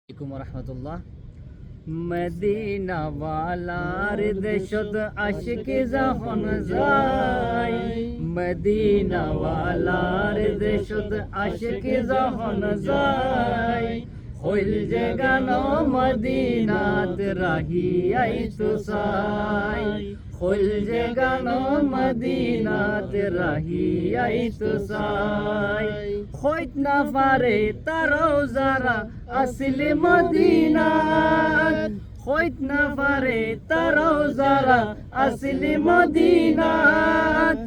আলাইকুম রহমতুল্লাহ। মদিনা ওয়ালার দেশত আশিক যখন যায়, মদিনা ওয়ালার দেশত আশিক যখন যায়, হইল যে গান মদিনাত রাহিয়াই তো সাই, হইল যে গান মদিনাত রাহিয়াই তো সাই, হইত না পারে তারাও যারা আসিল মদিনাত, হইত না পারে তারাও যারা আসিল মদিনাত,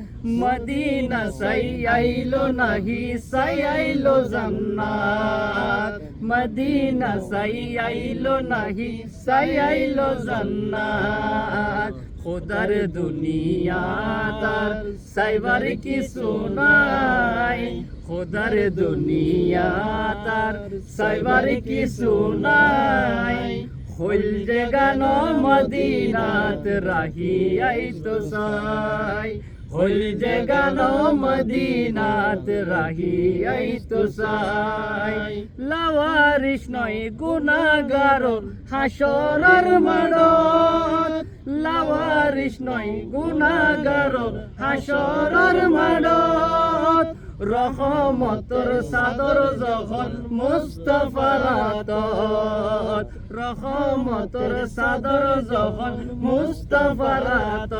মদিনা সাই আইলো নাহি সাই আইলো জান্নাত, মদিনা সাই আইলো নাহি সাই আইলো জান্নাত, খুদার দুনিয়া তার সাইবার কিছু নাই, খুদার দুনিয়া তার সাইবার কিছু নাই, হইল যে গান মদিনাত রাহিয়াই তো সাই, হইল যে গান মদিনাত রাহিয়াই তো সাই, লাওয়ারিস নয় গুনাহগার হাসরের মাঠত, লাওয়ারিস নয় গুনাহগার হাসরের মাঠত, রহমতর চাদর যখন মুস্তাফার হাতত, রহমতর চাদর যখন মুস্তাফার হাতত।